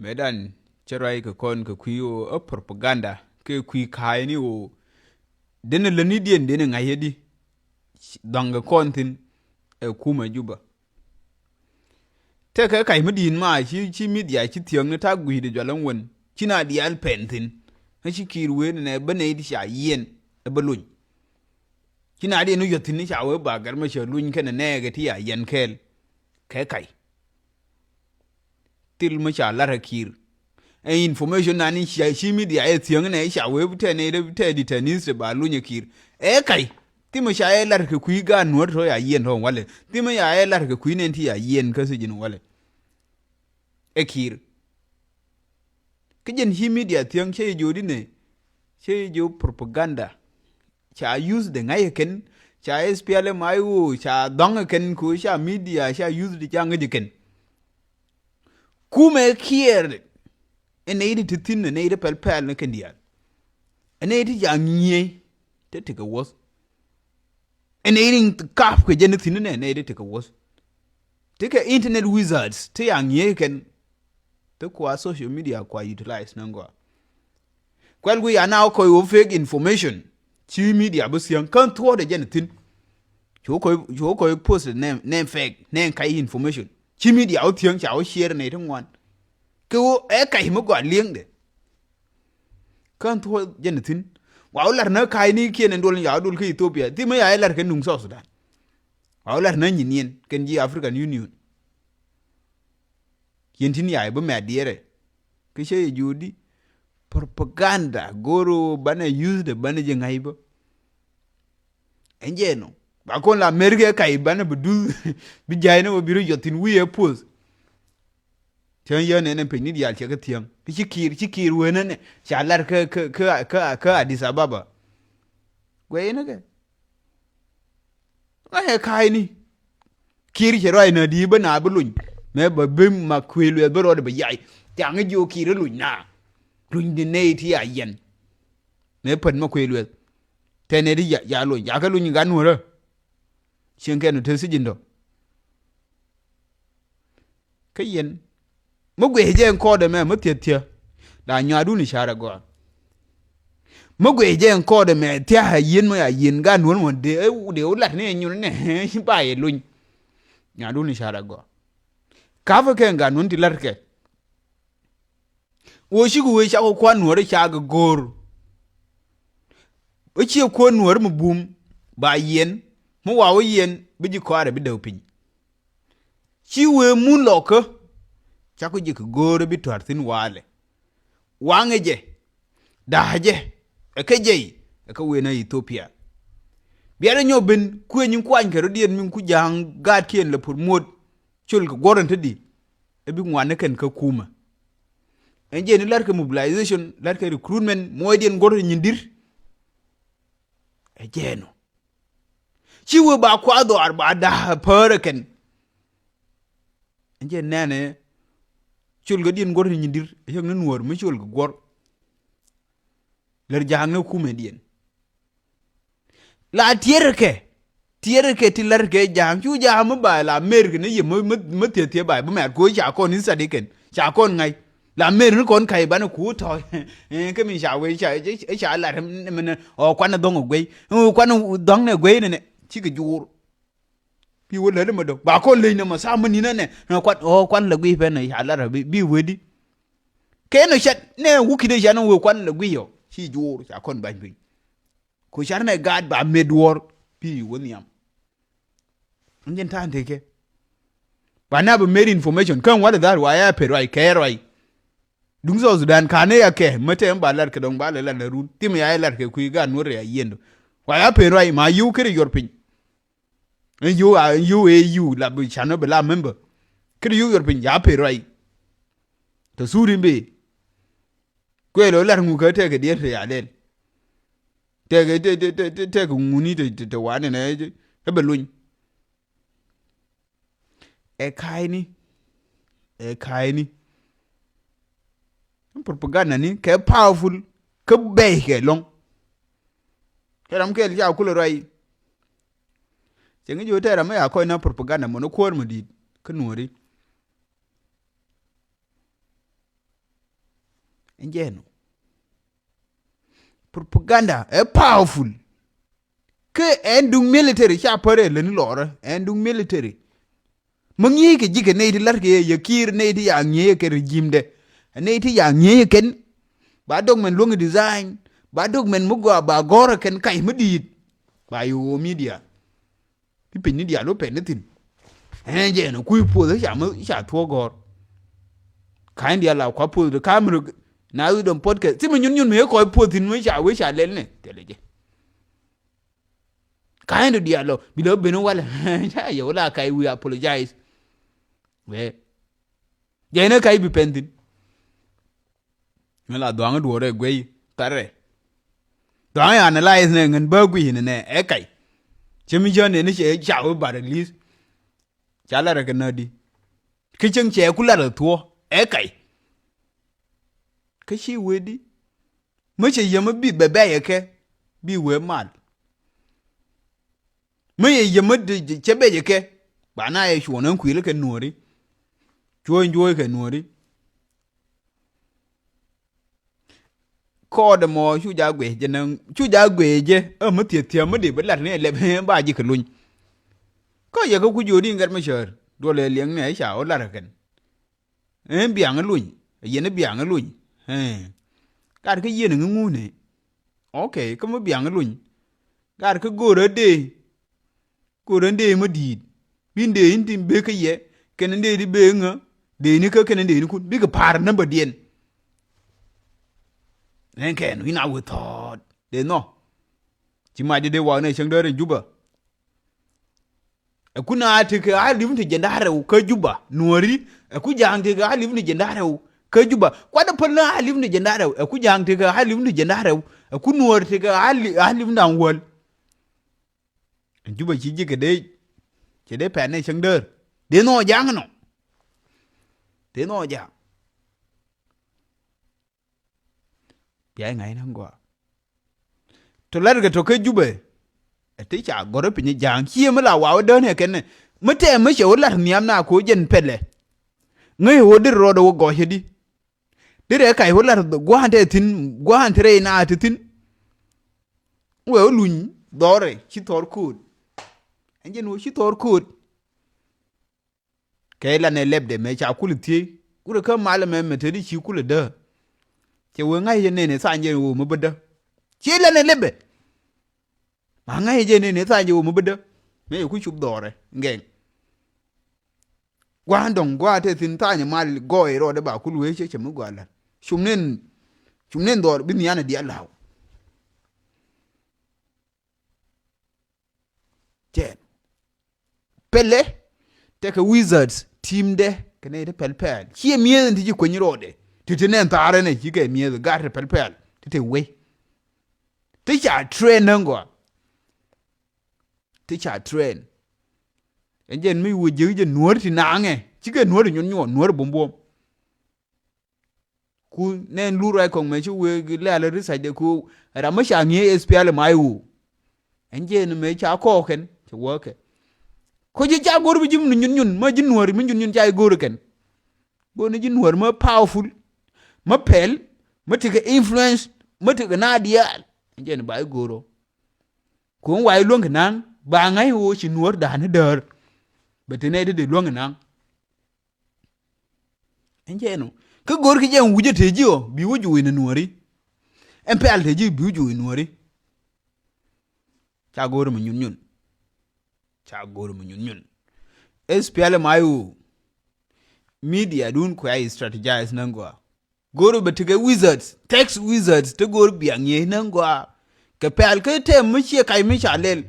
medan cherai ka kon ka kuyo a propaganda ke kui kai ni o dene lani dien dene ngayedi danga kontin e kuma juba te ka kai mudin ma chi media chi tiang ne ta gui de jalan won china di al pentin ha chi kirwe ne bane di sha yen e balun china di no yotin ni sha we ba gar ma sha lun kana ne ga ti ya yen kel kai til ma sha lara kir e information na ni shi media e tiang ne sha we te ne de te di tenis ba lun kir e kai ti ma sha e lar ka kui ga nuor to ya yen ho wale ti ma ya e lar ka kui ne ti ya yen ka su jin wale e kir kijen hi media tiang che jodi ne che jo propaganda cha use de ngai ken cha SPL mai wo cha dong ken ku cha media cha use de jang de ken kuma kier ene de tin ne de pel ne ken dia ene de jang nye te te ka was ene ring kaf ke jen tin ne de te ka was te ka internet wizards te yang nye ken te kwa social media kwa utilize nangwa kwel gu ya na ko fake information chi media bu sian kan to de jen tin ko post name fake name kai information chi media o tiang cha o share ne thong wan ko e kai mo gwa lieng de kan to jen tin wa lar na kai ni kien ndol ya dul ki Ethiopia ti me ya lar ken nung South Sudan wa lar na nyinien ken ji African Union yentin ya bu me diere ke she judi propaganda goro bana use de bana je ngai ba enjeno ba kon la America kai bana budul bi jayna wo biru yotin wiye pose ten yene ne pe ni dia che ka tiang ki kir wena ne cha lar ka Addis Ababa gwe ne ke ai kai ni kir che roi na di bana bulun me ba bim ma kwelu be ro de ba yai tang jo kir luñ na luñ de ne ti ya yen me pen ma kwelu te ne di ya luñ ya ka luñ gan wo chen ke no te si jindo ke yen mo gwe je ko de me mo tie da nya du ni shara go mo gwe je ko de me tia ha yen mo ya yen gan wo de o lat ne nyu ne ba ye luñ nya du ni shara go ka fa ke gan nun ti lar ke wo shi ku we sha ko kwa nuor sha ga gor o chi ko nuor mu bum ba yen mo wa wo yen bi ji ko ara bi daw pin chi we mu lo ko cha ko ji ko gor bi tor tin wale wange je da je e ke je e ka we na Ethiopia biara nyo ben ku nyin kwan ke rodien min ku jang gad kien le pour mod chul ko goron tedi e bi ngwane ken ka kuma enje ni lar ka mobilization lar ka recruitment moydien goron nyindir e jeno chiwo ba kwa do arba da perken enje nane chul ga dien goron nyindir e yok nan wor mi chul go gor lar jang na kuma dien la tierke ti lar ke jang chu jam ba la mer ne ye mo tie ba bu mer ko cha ko ni sadiken cha ko ngai la mer ni kon kai ba na ku to ke mi sha we cha la men o kwan dong gwe kwan dong ne gwe ne chi ke jur bi wo le ma do ba ko le ne ma sa mun ni ne kwan la gwe pe ne ya la bi wedi ke no shat ne wuki de jana wo kwan la gwe yo chi jur cha kon ba bi ko char ne gad ba medwor pi woni am njen ta ante ke ba na ba made information kan wada dar wa ya pero ai kero ai dung zo Sudan kane ya ke mate ba lar ke dong ba la la run tim ya lar ke ku ga no re ya yendo wa ya pero ai ma yu kire yor pin en yu la bi chano ba la member kire yu yor pin ya pero ai to suri be ko lo lar ngu ka te ke die ya den te nguni te wane ne e beluñ e kai ni propaganda ni ke powerful ke be ke long ke ram ke ja ku le rai je ngi jo te ram ya ko na propaganda mo no ko mo di ke nori enjeno propaganda powerful ke endung military cha pare len lore endung military mangi ke jike ne di larke ye kir ne di ya nye ke regime de ne di ya nye ken ba dog men long design ba dog men mugwa ba gora ken kai medit ba yo media pipi ni dia lo penetin enjeno kui po de cha to gor kind dia la kwa po de kamera na u don podcast ti mun nyun me ko po tin we cha len ne teleje kind dia lo bi lo beno wala cha yo la kai we apologize we jene kai bi pentin mela doang duore gwe tare doang analyze ne ngen ba gwi ne e kai chemi jone ne che cha u ba release cha la re na di kichen che kula da tuo e kai kashi wedi mace yama bi bebe yake bi we mal me yama de chebe yake ba na ye shonan kuile ke nori joy ke nori ko de mo chu ja gwe je nan chu ja gwe je mo tie mo de belar ne le ba ji ke lun ko ye ko ku jodi ngar ma sher do le lieng ne sha o lar ken biang lun ye ne biang lun gar ke yen ngu ne okay ko mo biang lun gar ke gore de mo di bin de intim be ke ye ken de di be nga de ni ka ken de ni ku bi ke par na ba dien nen ken ina wo thot de no ti ma de wa ne chang de juba ku na ti ke a lim ti jendare ka juba nuori ku jang ti ke a lim ni jendare ka juba kwa da pala halim ni jendare ku jang te ga halim ni jendare ku nuor te ga halim dan wol juba chi ji ke de pa ne chang der de no jang no de no jang pi ngai nan go to lar ga to ka juba te cha gore pi ni jang chi ma la wa de ne ken me te me che wala ni am na ko jen pele ngai wo dir ro do go hedi dire kai holar gwante tin gwante re na tin we luñ dore ci tor kut enjen wo ci tor kut kay la ne lebde me cha kulti kure ka malame me tedi ci kula da ce we ngai ne sa nje wo mu bada ci la ne lebbe ma ngai je ne sa nje wo mu bada me ku chub dore ngeng gwandong gwate tin tanya mal goy ro de ba kulwe che mu gwala shumnen dor bin yana di Allah je pele te ka wizards team de kene de pelpel chi miye ndi ji kwenyi rode titenen tare ne ji ke miye gar pelpel tite we te cha train ngo te cha train enjen mi wo je nuor ti nange chi ke nuor nyon nuor bombom ku nen lurai kong me chu we la la risa de ku ra ma sha ngi SPL mai wu enjen me cha ko ken to work ko ji cha gor bi jim nyun ma ji nuor mi nyun cha gor ken bo ni ji nuor ma powerful ma pel ma ti ke influence ma ti ke na dia enjen ba goro ko wai luong nan ba ngai wo chi nuor da ne der betene de luong nan enjeno ka gor ki jen wuje teji o bi wuju ina nuori MPL teji bi wuju ina nuori cha gor mu nyun cha gor mu nyun SPL mayu media dun ko ai strategize nangwa gor betige wizards text wizards te gor bi anye nangwa ka pel ka te mu che kai mi chalel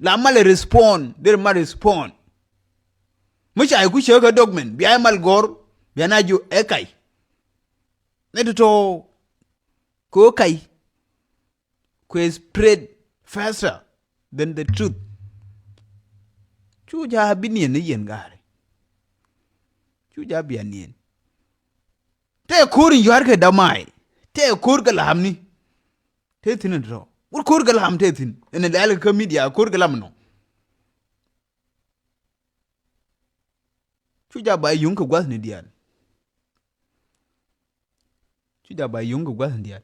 la mal respond der mal respond mu cha ku che ka document bi ai mal gor bi na ju ekai to ko kai ko spread faster than the truth chu ja binien ne yen gare chu ja bianien te kurin yar ke damai te kur ga lamni te tin ro kur ga lam te tin en le ka media kur ga lam no chu ja ba yun ka gwas ne dial chu ja ba yung gwa ndial